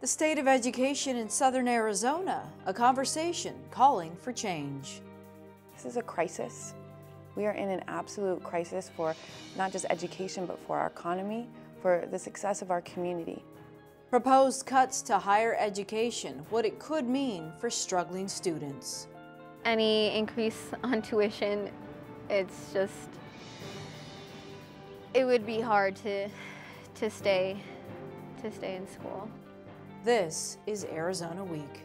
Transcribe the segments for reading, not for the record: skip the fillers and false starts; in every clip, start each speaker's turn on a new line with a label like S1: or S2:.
S1: The state of education in southern Arizona, a conversation calling for change.
S2: This is a crisis. We are in an absolute crisis for not just education, but for our economy, for the success of our community.
S1: Proposed cuts to higher education, what it could mean for struggling students.
S3: Any increase on tuition, it would be hard to stay in school.
S1: This is Arizona Week.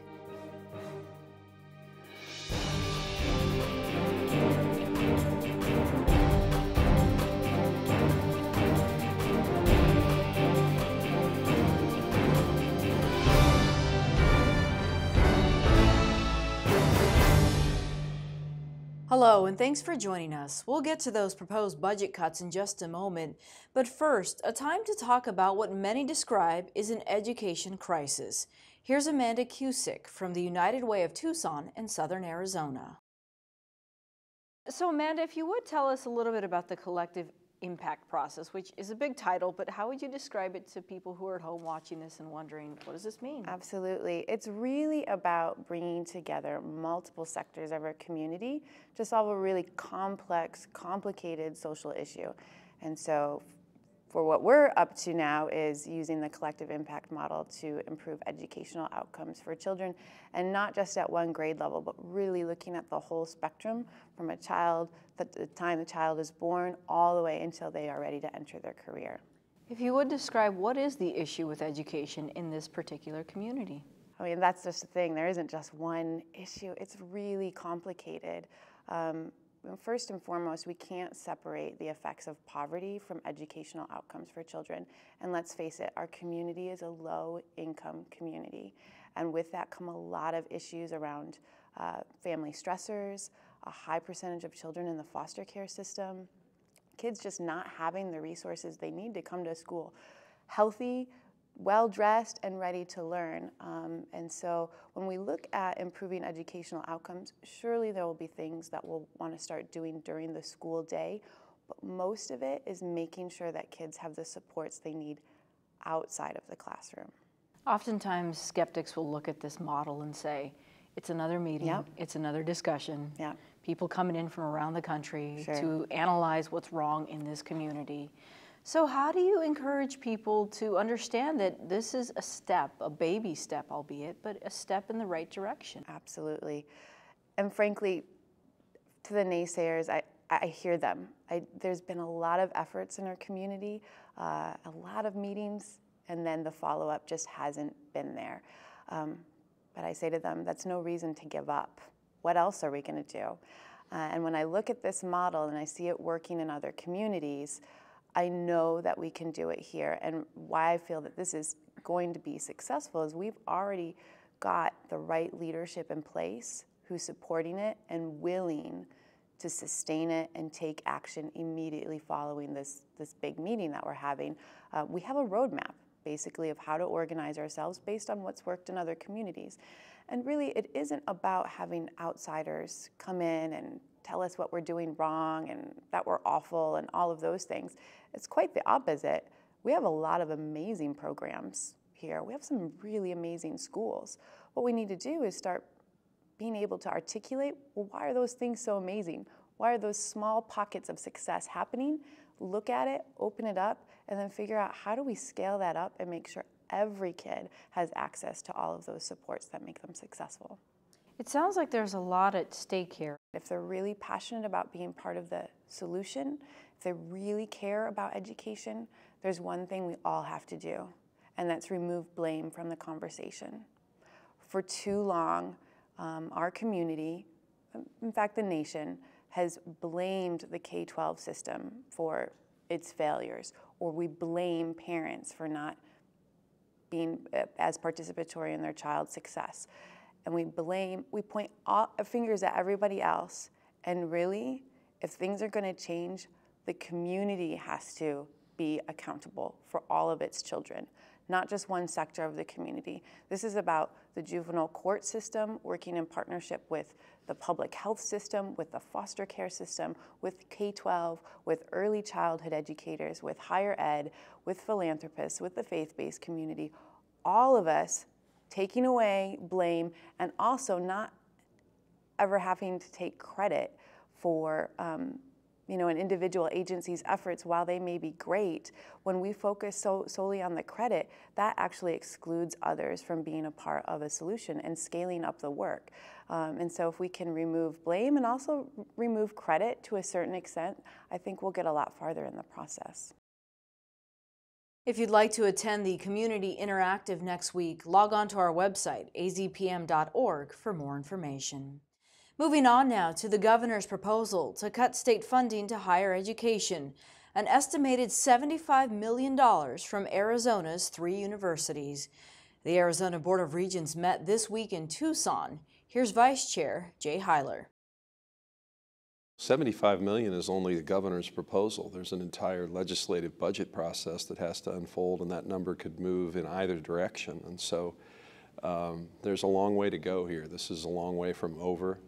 S1: Hello, and thanks for joining us. We'll get to those proposed budget cuts in just a moment, but first, a time to talk about what many describe is an education crisis. Here's Amanda Cusick from the United Way of Tucson in southern Arizona. So Amanda, if you would tell us a little bit about the collective impact process, which is a big title, but how would you describe it to people who are at home watching this and wondering, what does this mean?
S2: Absolutely. It's really about bringing together multiple sectors of our community to solve a really complex, complicated social issue. And so for what we're up to now is using the collective impact model to improve educational outcomes for children, and not just at one grade level, but really looking at the whole spectrum from a child, the time the child is born, all the way until they are ready to enter their career.
S1: If you would describe what is the issue with education in this particular community?
S2: I mean, that's just the thing. There isn't just one issue. It's really complicated. First and foremost, we can't separate the effects of poverty from educational outcomes for children. And let's face it, our community is a low-income community. And with that come a lot of issues around family stressors, a high percentage of children in the foster care system, kids just not having the resources they need to come to school healthy, well-dressed, and ready to learn. And so when we look at improving educational outcomes, surely there will be things that we'll want to start doing during the school day, but most of it is making sure that kids have the supports they need outside of the classroom.
S1: Oftentimes, skeptics will look at this model and say, it's another meeting,
S2: Yep.
S1: It's another discussion.
S2: Yep.
S1: People coming in from around the country
S2: Sure.
S1: to analyze what's wrong in this community. So how do you encourage people to understand that this is a step, a baby step albeit, but a step in the right direction?
S2: Absolutely. And frankly, to the naysayers, I hear them. There's been a lot of efforts in our community, a lot of meetings, and then the follow-up just hasn't been there. But I say to them, that's no reason to give up. What else are we going to do? And when I look at this model and I see it working in other communities, I know that we can do it here. And why I feel that this is going to be successful is we've already got the right leadership in place who's supporting it and willing to sustain it and take action immediately following this big meeting that we're having. We have a roadmap, basically, of how to organize ourselves based on what's worked in other communities. And really, it isn't about having outsiders come in and tell us what we're doing wrong and that we're awful and all of those things. It's quite the opposite. We have a lot of amazing programs here. We have some really amazing schools. What we need to do is start being able to articulate, well, why are those things so amazing? Why are those small pockets of success happening? Look at it, open it up, and then figure out how do we scale that up and make sure every kid has access to all of those supports that make them successful.
S1: It sounds like there's a lot at stake here.
S2: If they're really passionate about being part of the solution, if they really care about education, there's one thing we all have to do, and that's remove blame from the conversation. For too long, our community, in fact the nation, has blamed the K-12 system for its failures, or we blame parents for not being as participatory in their child's success. And we point all fingers at everybody else, and really, if things are going to change, the community has to be accountable for all of its children, not just one sector of the community. This is about the juvenile court system working in partnership with the public health system, with the foster care system, with K-12, with early childhood educators, with higher ed, with philanthropists, with the faith-based community. All of us taking away blame, and also not ever having to take credit for an individual agency's efforts. While they may be great, when we focus solely on the credit, that actually excludes others from being a part of a solution and scaling up the work. And so if we can remove blame and also remove credit to a certain extent, I think we'll get a lot farther in the process.
S1: If you'd like to attend the Community Interactive next week, log on to our website, azpm.org, for more information. Moving on now to the governor's proposal to cut state funding to higher education, an estimated $75 million from Arizona's 3 universities. The Arizona Board of Regents met this week in Tucson. Here's Vice Chair Jay Hilar.
S4: $75 million is only the governor's proposal. There's an entire legislative budget process that has to unfold, and that number could move in either direction. And so there's a long way to go here. This is a long way from over,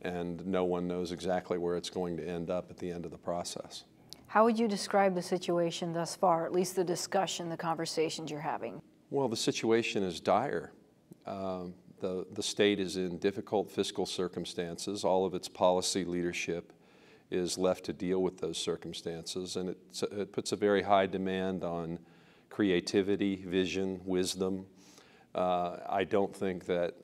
S4: and no one knows exactly where it's going to end up at the end of the process.
S1: How would you describe the situation thus far, at least the discussion, the conversations you're having?
S4: Well, the situation is dire. The state is in difficult fiscal circumstances. All of its policy leadership is left to deal with those circumstances, and it puts a very high demand on creativity, vision, wisdom. I don't think that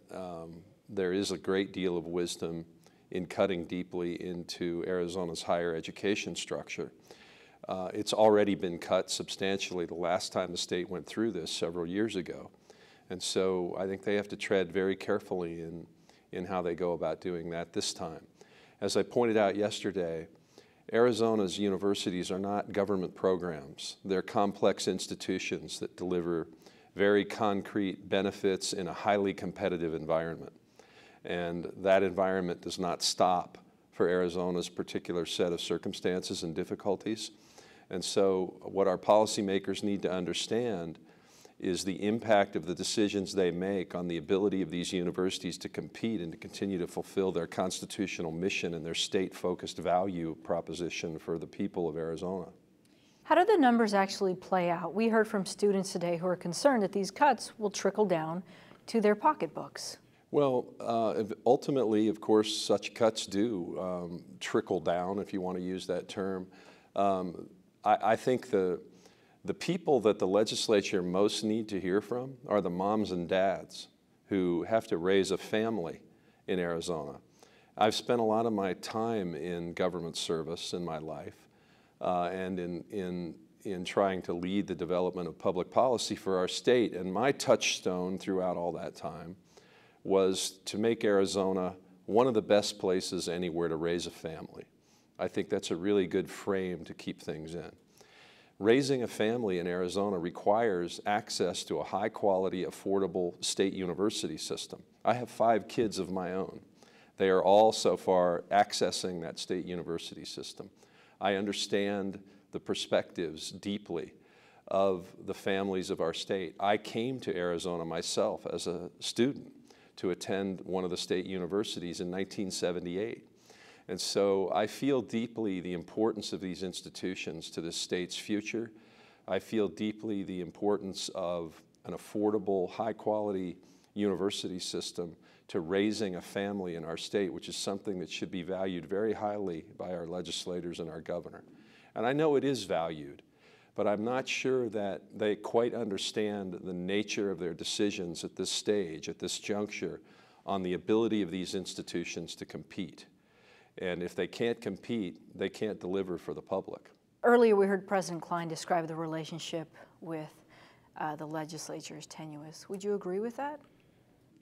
S4: there is a great deal of wisdom in cutting deeply into Arizona's higher education structure. It's already been cut substantially the last time the state went through this several years ago. And so I think they have to tread very carefully in how they go about doing that this time. As I pointed out yesterday, Arizona's universities are not government programs. They're complex institutions that deliver very concrete benefits in a highly competitive environment. And that environment does not stop for Arizona's particular set of circumstances and difficulties. And so what our policymakers need to understand is the impact of the decisions they make on the ability of these universities to compete and to continue to fulfill their constitutional mission and their state-focused value proposition for the people of Arizona.
S1: How do the numbers actually play out? We heard from students today who are concerned that these cuts will trickle down to their pocketbooks.
S4: Well, ultimately, of course, such cuts do trickle down, if you want to use that term. I think the people that the legislature most need to hear from are the moms and dads who have to raise a family in Arizona. I've spent a lot of my time in government service in my life and in trying to lead the development of public policy for our state. And my touchstone throughout all that time was to make Arizona one of the best places anywhere to raise a family. I think that's a really good frame to keep things in. Raising a family in Arizona requires access to a high-quality, affordable state university system. I have 5 kids of my own. They are all so far accessing that state university system. I understand the perspectives deeply of the families of our state. I came to Arizona myself as a student to attend one of the state universities in 1978. And so I feel deeply the importance of these institutions to this state's future. I feel deeply the importance of an affordable, high-quality university system to raising a family in our state, which is something that should be valued very highly by our legislators and our governor. And I know it is valued, but I'm not sure that they quite understand the nature of their decisions at this stage, at this juncture, on the ability of these institutions to compete. And if they can't compete, they can't deliver for the public.
S1: Earlier we heard President Klein describe the relationship with the legislature as tenuous. Would you agree with that?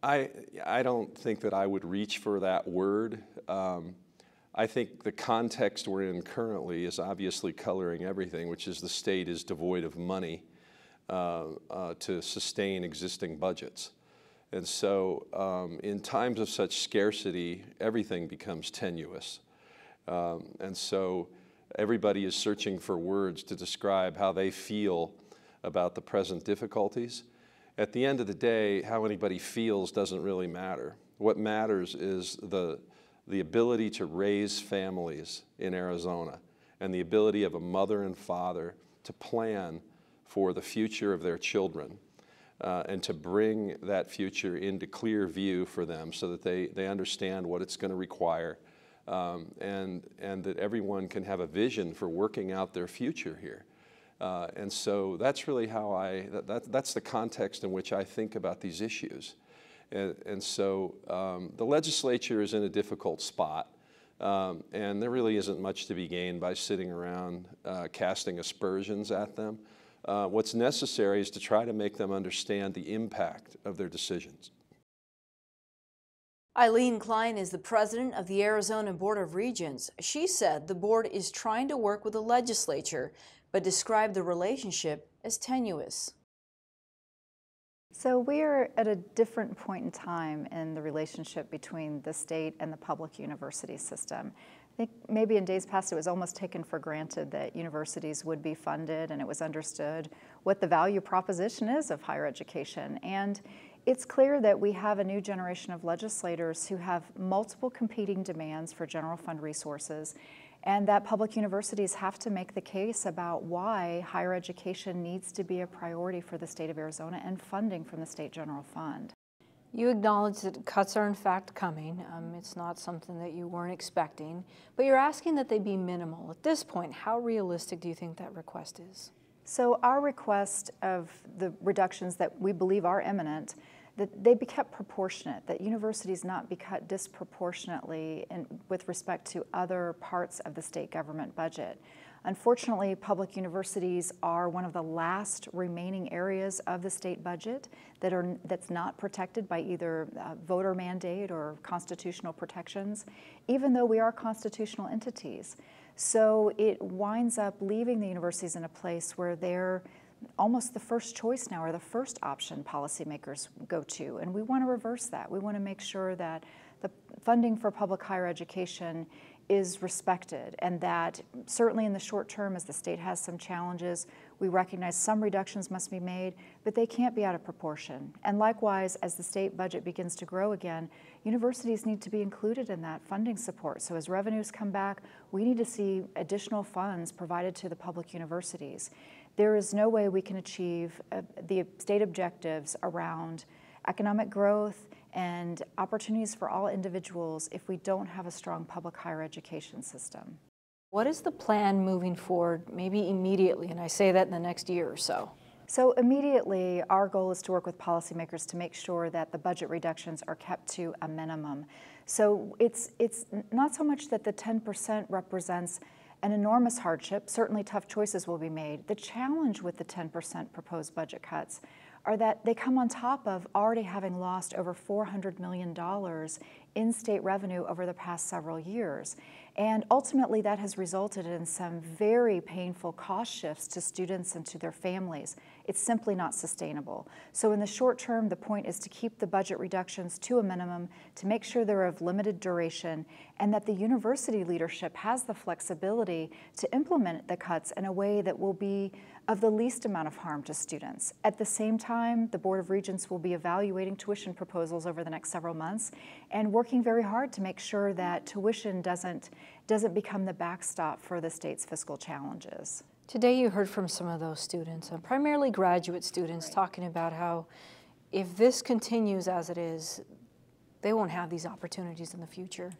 S4: I don't think that I would reach for that word. I think the context we're in currently is obviously coloring everything, which is the state is devoid of money to sustain existing budgets. And so in times of such scarcity, everything becomes tenuous. And so everybody is searching for words to describe how they feel about the present difficulties. At the end of the day, how anybody feels doesn't really matter. What matters is the ability to raise families in Arizona and the ability of a mother and father to plan for the future of their children. and to bring that future into clear view for them so that they understand what it's going to require, and that everyone can have a vision for working out their future here. And so that's really how that's the context in which I think about these issues. And so the legislature is in a difficult spot, and there really isn't much to be gained by sitting around casting aspersions at them. What's necessary is to try to make them understand the impact of their decisions.
S1: Eileen Klein is the president of the Arizona Board of Regents. She said the board is trying to work with the legislature, but described the relationship as tenuous.
S5: So we're at a different point in time in the relationship between the state and the public university system. I think maybe in days past it was almost taken for granted that universities would be funded, and it was understood what the value proposition is of higher education. And it's clear that we have a new generation of legislators who have multiple competing demands for general fund resources, and that public universities have to make the case about why higher education needs to be a priority for the state of Arizona and funding from the state general fund.
S1: You acknowledge that cuts are in fact coming. It's not something that you weren't expecting, but you're asking that they be minimal. At this point, how realistic do you think that request is?
S5: So our request of the reductions that we believe are imminent, that they be kept proportionate, that universities not be cut disproportionately with respect to other parts of the state government budget. Unfortunately, public universities are one of the last remaining areas of the state budget that's not protected by either voter mandate or constitutional protections, even though we are constitutional entities. So it winds up leaving the universities in a place where they're almost the first choice now, or the first option policymakers go to. And we want to reverse that. We want to make sure that the funding for public higher education is respected, and that certainly in the short term, as the state has some challenges, we recognize some reductions must be made, but they can't be out of proportion. And likewise, as the state budget begins to grow again, universities need to be included in that funding support. So as revenues come back, we need to see additional funds provided to the public universities. There is no way we can achieve the state objectives around economic growth and opportunities for all individuals if we don't have a strong public higher education system.
S1: What is the plan moving forward, maybe immediately, and I say that in the next year or so?
S5: So immediately, our goal is to work with policymakers to make sure that the budget reductions are kept to a minimum. So it's not so much that the 10% represents an enormous hardship. Certainly tough choices will be made. The challenge with the 10% proposed budget cuts are that they come on top of already having lost over $400 million in state revenue over the past several years. And ultimately that has resulted in some very painful cost shifts to students and to their families. It's simply not sustainable. So in the short term, the point is to keep the budget reductions to a minimum, to make sure they're of limited duration, and that the university leadership has the flexibility to implement the cuts in a way that will be of the least amount of harm to students. At the same time, the Board of Regents will be evaluating tuition proposals over the next several months and working very hard to make sure that tuition doesn't become the backstop for the state's fiscal challenges.
S1: Today you heard from some of those students, primarily graduate students, talking about how if this continues as it is, they won't have these opportunities in the future.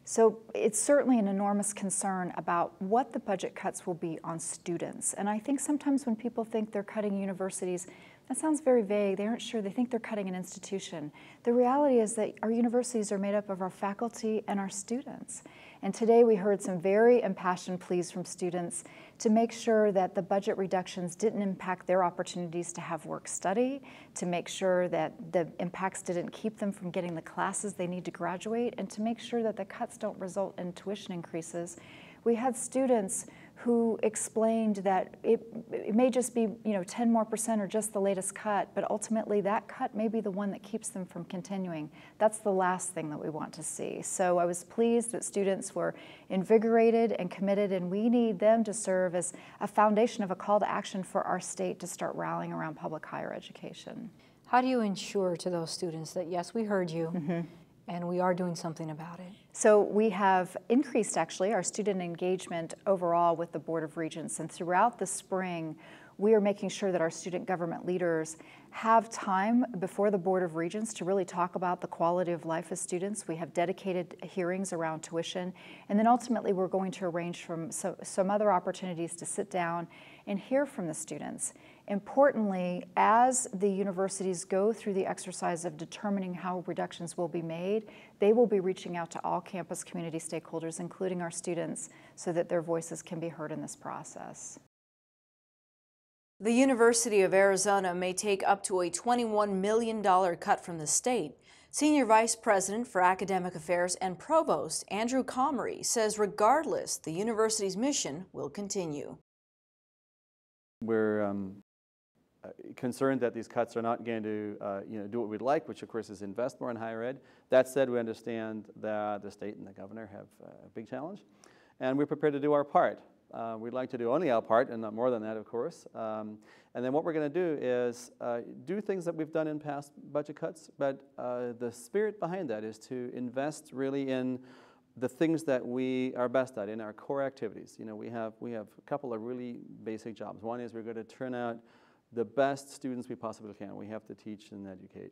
S5: So it's certainly an enormous concern about what the budget cuts will be on students. And I think sometimes when people think they're cutting universities, that sounds very vague. They aren't sure. They think they're cutting an institution. The reality is that our universities are made up of our faculty and our students. And today we heard some very impassioned pleas from students to make sure that the budget reductions didn't impact their opportunities to have work study, to make sure that the impacts didn't keep them from getting the classes they need to graduate, and to make sure that the cuts don't result in tuition increases. We had students who explained that it may just be 10% more or just the latest cut, but ultimately that cut may be the one that keeps them from continuing. That's the last thing that we want to see. So I was pleased that students were invigorated and committed, and we need them to serve as a foundation of a call to action for our state to start rallying around public higher education.
S1: How do you ensure to those students that, yes, we heard you, and we are doing something about it?
S5: So we have increased, actually, our student engagement overall with the Board of Regents, and throughout the spring, we are making sure that our student government leaders have time before the Board of Regents to really talk about the quality of life of students. We have dedicated hearings around tuition, and then ultimately we're going to arrange some other opportunities to sit down and hear from the students. Importantly, as the universities go through the exercise of determining how reductions will be made, they will be reaching out to all campus community stakeholders, including our students, so that their voices can be heard in this process.
S1: The University of Arizona may take up to a $21 million cut from the state. Senior Vice President for Academic Affairs and Provost Andrew Comrie says regardless, the university's mission will continue.
S6: We're concerned that these cuts are not going to do what we'd like, which of course is invest more in higher ed. That said, we understand that the state and the governor have a big challenge, and we're prepared to do our part. We'd like to do only our part and not more than that, of course. And then what we're going to do is do things that we've done in past budget cuts, but the spirit behind that is to invest really in the things that we are best at, in our core activities. You know, we have a couple of really basic jobs. One is we're going to turn out the best students we possibly can. We have to teach and educate.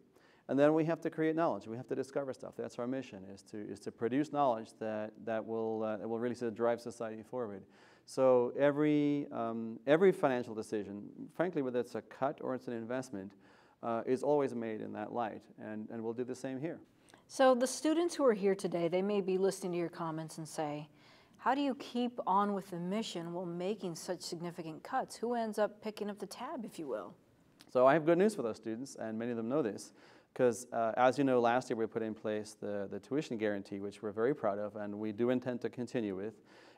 S6: And then we have to create knowledge. We have to discover stuff. That's our mission, is to produce knowledge that will really sort of drive society forward. So every financial decision, frankly, whether it's a cut or it's an investment, is always made in that light, and we'll do the same here.
S1: So the students who are here today, they may be listening to your comments and say, how do you keep on with the mission while making such significant cuts? Who ends up picking up the tab, if you will?
S6: So I have good news for those students, and many of them know this, because as you know, last year we put in place the tuition guarantee, which we're very proud of, and we do intend to continue with.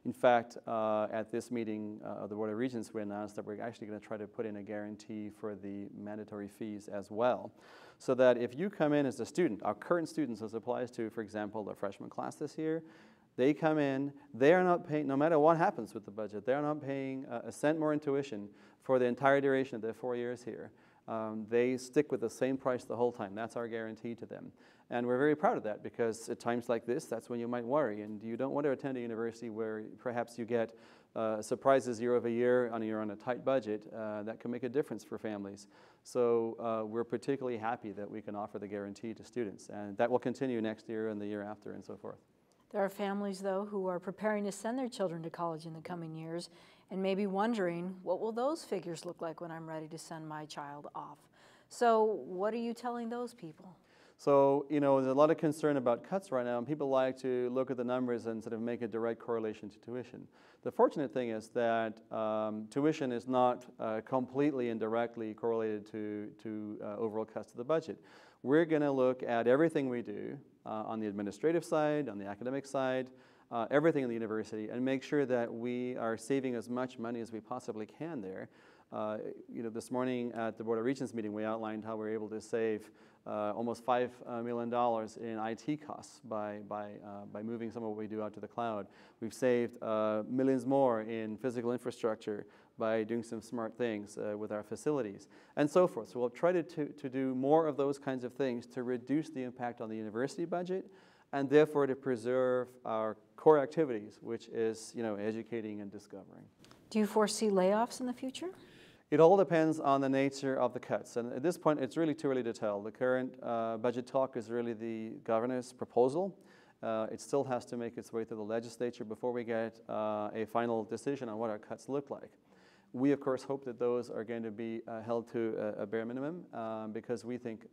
S6: In fact, at this meeting of the Board of Regents, we announced that we're actually going to try to put in a guarantee for the mandatory fees as well, so that if you come in as a student, our current students, as applies to, for example, the freshman class this year, they come in, they are not paying, no matter what happens with the budget, they are not paying a cent more in tuition for the entire duration of their 4 years here. They stick with the same price the whole time. That's our guarantee to them. And we're very proud of that, because at times like this, that's when you might worry. And you don't want to attend a university where perhaps you get surprises year over year and you're on a tight budget. That can make a difference for families. So we're particularly happy that we can offer the guarantee to students. And that will continue next year and the year after and so forth.
S1: There are families, though, who are preparing to send their children to college in the coming years and may be wondering, what will those figures look like when I'm ready to send my child off? So what are you telling those people?
S6: So, you know, there's a lot of concern about cuts right now, and people like to look at the numbers and sort of make a direct correlation to tuition. The fortunate thing is that tuition is not completely and directly correlated to overall cuts to the budget. We're going to look at everything we do on the administrative side, on the academic side, everything in the university, and make sure that we are saving as much money as we possibly can there. You know, this morning at the Board of Regents meeting, we outlined how we're able to save almost $5 million in IT costs by moving some of what we do out to the cloud. We've saved millions more in physical infrastructure by doing some smart things with our facilities, and so forth. So we'll try to do more of those kinds of things to reduce the impact on the university budget, and therefore to preserve our core activities, which is, you know, educating and discovering.
S1: Do you foresee layoffs in the future?
S6: It all depends on the nature of the cuts, and at this point it's really too early to tell. The current budget talk is really the governor's proposal. It still has to make its way through the legislature before we get a final decision on what our cuts look like. We, of course, hope that those are going to be held to a bare minimum, because we think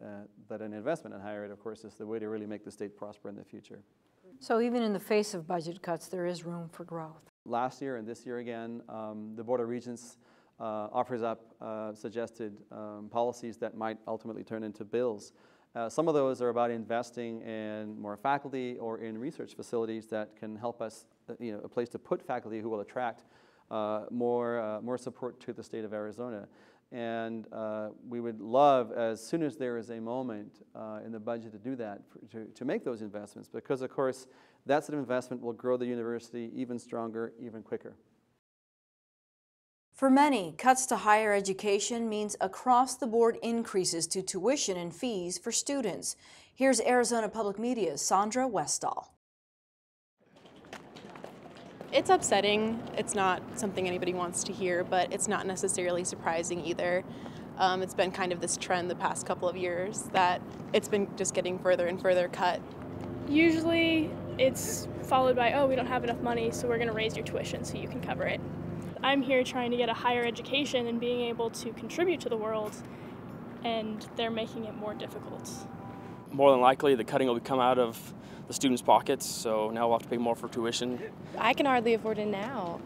S6: that an investment in higher ed, of course, is the way to really make the state prosper in the future.
S1: So even in the face of budget cuts, there is room for growth.
S6: Last year and this year again, the Board of Regents offers up suggested policies that might ultimately turn into bills. Some of those are about investing in more faculty or in research facilities that can help us, you know, a place to put faculty who will attract more support to the state of Arizona. And we would love, as soon as there is a moment in the budget to do that, to make those investments, because of course that sort of investment will grow the university even stronger, even quicker.
S1: For many, cuts to higher education means across-the-board increases to tuition and fees for students. Here's Arizona Public Media's Sandra Westall.
S7: It's upsetting. It's not something anybody wants to hear, but it's not necessarily surprising either. It's been kind of this trend the past couple of years that it's been just getting further and further cut.
S8: Usually it's followed by, oh, we don't have enough money, so we're going to raise your tuition so you can cover it. I'm here trying to get a higher education and being able to contribute to the world, and they're making it more difficult.
S9: More than likely, the cutting will come out of the students' pockets, so now we'll have to pay more for tuition.
S10: I can hardly afford it now.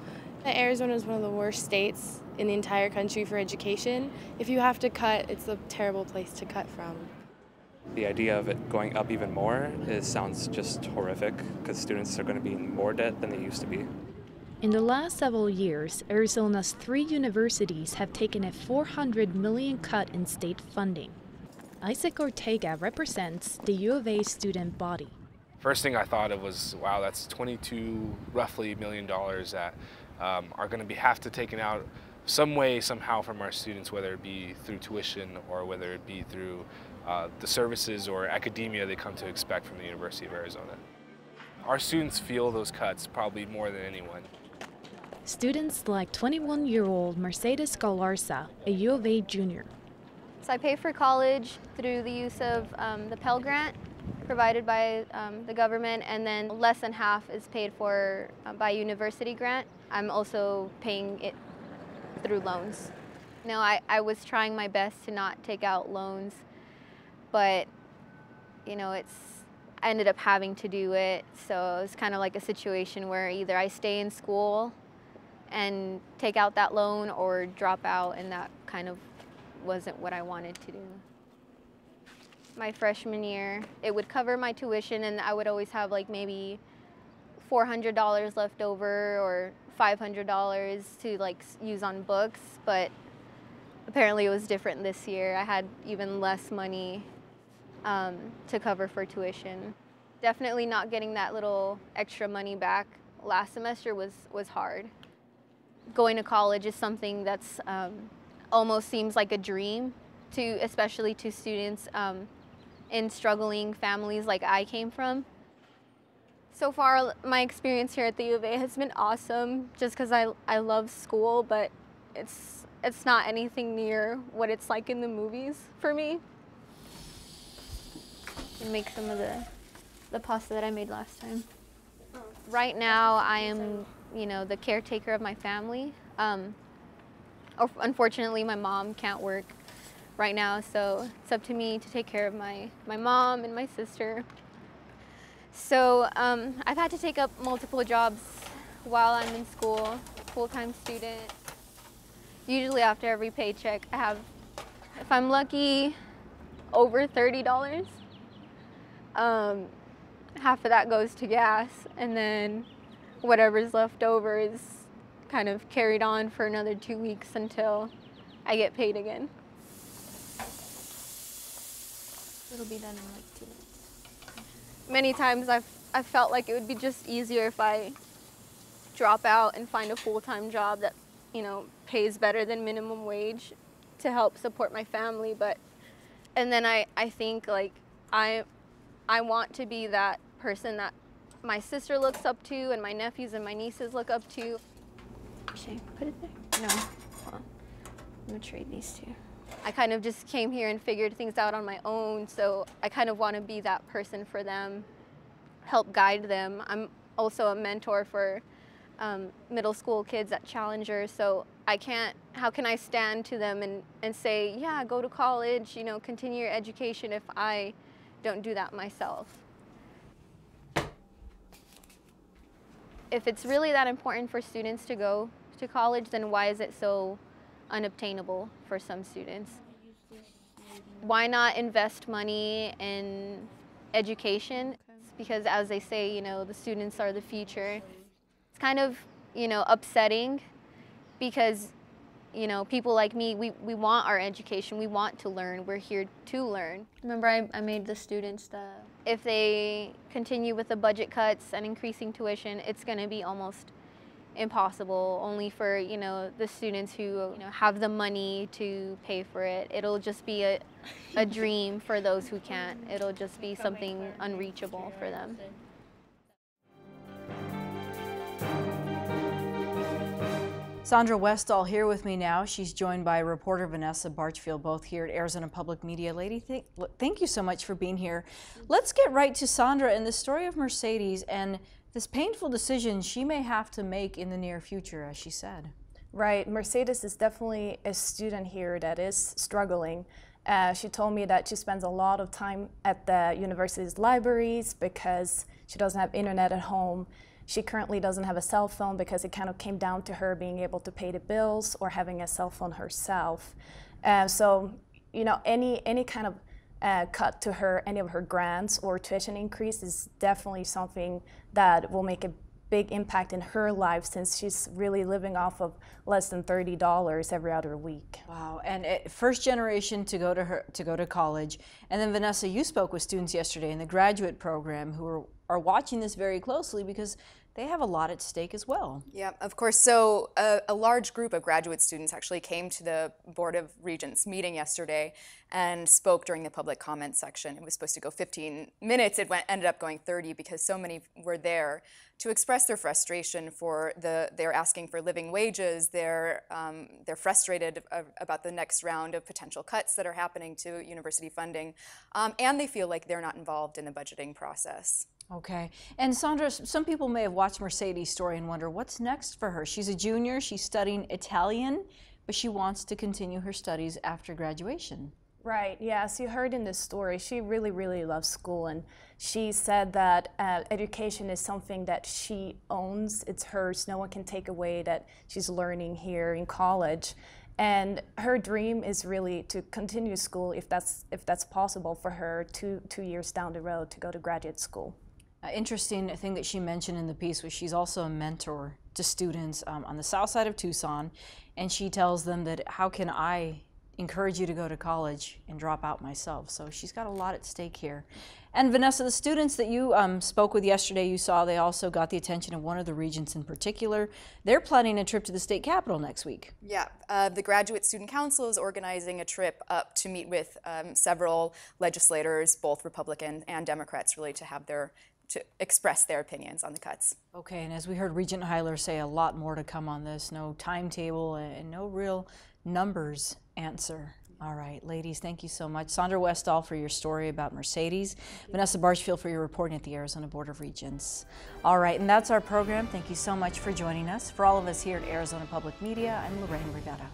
S10: Arizona is one of the worst states in the entire country for education. If you have to cut, it's a terrible place to cut from.
S11: The idea of it going up even more sounds just horrific, because students are going to be in more debt than they used to be.
S12: In the last several years, Arizona's 3 universities have taken a $400 million cut in state funding. Isaac Ortega represents the U of A student body.
S13: First thing I thought of was, wow, that's roughly $22 million that are going to have to taken out some way, somehow from our students, whether it be through tuition or whether it be through the services or academia they come to expect from the University of Arizona. Our students feel those cuts probably more than anyone.
S12: Students like 21-year-old Mercedes Galarza, a U of A junior.
S3: So I pay for college through the use of the Pell Grant provided by the government, and then less than half is paid for by university grant. I'm also paying it through loans. You know, I was trying my best to not take out loans, but you know, I ended up having to do it. So it's kind of like a situation where either I stay in school and take out that loan or drop out, and that kind of wasn't what I wanted to do. My freshman year, it would cover my tuition, and I would always have like maybe $400 left over or $500 to like use on books, but apparently it was different this year. I had even less money to cover for tuition. Definitely not getting that little extra money back last semester was hard. Going to college is something that's almost seems like a dream, especially to students in struggling families like I came from. So far, my experience here at the U of A has been awesome, just because I love school, but it's not anything near what it's like in the movies for me. And make some of the pasta that I made last time. Right now, I am, you know, the caretaker of my family. Unfortunately, my mom can't work right now, so it's up to me to take care of my mom and my sister. So I've had to take up multiple jobs while I'm in school, full-time student. Usually after every paycheck, I have, if I'm lucky, over $30. Half of that goes to gas, and then whatever's left over is kind of carried on for another 2 weeks until I get paid again. It'll be done in like 2 minutes. Many times I've felt like it would be just easier if I drop out and find a full-time job that, you know, pays better than minimum wage to help support my family. And then I think like I want to be that person that my sister looks up to and my nephews and my nieces look up to. Should I put it there? No. Well, I'm gonna trade these two. I kind of just came here and figured things out on my own, so I kind of want to be that person for them, help guide them. I'm also a mentor for middle school kids at Challenger, so how can I stand to them and say, yeah, go to college, you know, continue your education if I don't do that myself. If it's really that important for students to go to college, then why is it so unobtainable for some students? Why not invest money in education? Because as they say, you know, the students are the future. It's kind of, you know, upsetting because, you know, people like me, we want our education, we want to learn, we're here to learn. Remember I made the students that if they continue with the budget cuts and increasing tuition, it's gonna be almost impossible only for, you know, the students who, you know, have the money to pay for it. It'll just be a dream for those who can't. It'll just be something unreachable for them.
S1: Sandra Westall here with me now. She's joined by reporter Vanessa Barchfield, both here at Arizona Public Media. Lady, thank you so much for being here. Let's get right to Sandra and the story of Mercedes and this painful decision she may have to make in the near future, as she said.
S14: Right. Mercedes is definitely a student here that is struggling. She told me that she spends a lot of time at the university's libraries because she doesn't have internet at home. She currently doesn't have a cell phone because it kind of came down to her being able to pay the bills or having a cell phone herself. So, you know, any kind of cut to her, any of her grants or tuition increase is definitely something that will make a big impact in her life, since she's really living off of less than $30 every other week.
S1: Wow, and first generation to go to college. And then Vanessa, you spoke with students yesterday in the graduate program who are watching this very closely because they have a lot at stake as well.
S15: Yeah, of course. So a large group of graduate students actually came to the Board of Regents meeting yesterday and spoke during the public comment section. It was supposed to go 15 minutes. It ended up going 30 because so many were there to express their frustration for they're asking for living wages. They're frustrated about the next round of potential cuts that are happening to university funding, and they feel like they're not involved in the budgeting process.
S1: Okay. And Sandra, some people may have watched Mercedes' story and wonder what's next for her. She's a junior, she's studying Italian, but she wants to continue her studies after graduation.
S14: Right, yeah, as you heard in this story, she really, really loves school, and she said that education is something that she owns. It's hers. No one can take away that she's learning here in college. And her dream is really to continue school if that's possible for her two years down the road to go to graduate school.
S1: Interesting thing that she mentioned in the piece was she's also a mentor to students on the south side of Tucson, and she tells them that how can I encourage you to go to college and drop out myself? So she's got a lot at stake here. And Vanessa, the students that you spoke with yesterday, you saw they also got the attention of one of the regents in particular. They're planning a trip to the state capitol next week.
S15: Yeah, the Graduate Student Council is organizing a trip up to meet with several legislators, both Republican and Democrats, really to express their opinions on the cuts.
S1: Okay, and as we heard Regent Hilar say, a lot more to come on this. No timetable and no real numbers answer. All right, ladies, thank you so much. Sandra Westall for your story about Mercedes. Vanessa Barchfield for your reporting at the Arizona Board of Regents. All right, and that's our program. Thank you so much for joining us. For all of us here at Arizona Public Media, I'm Lorraine Brigetta.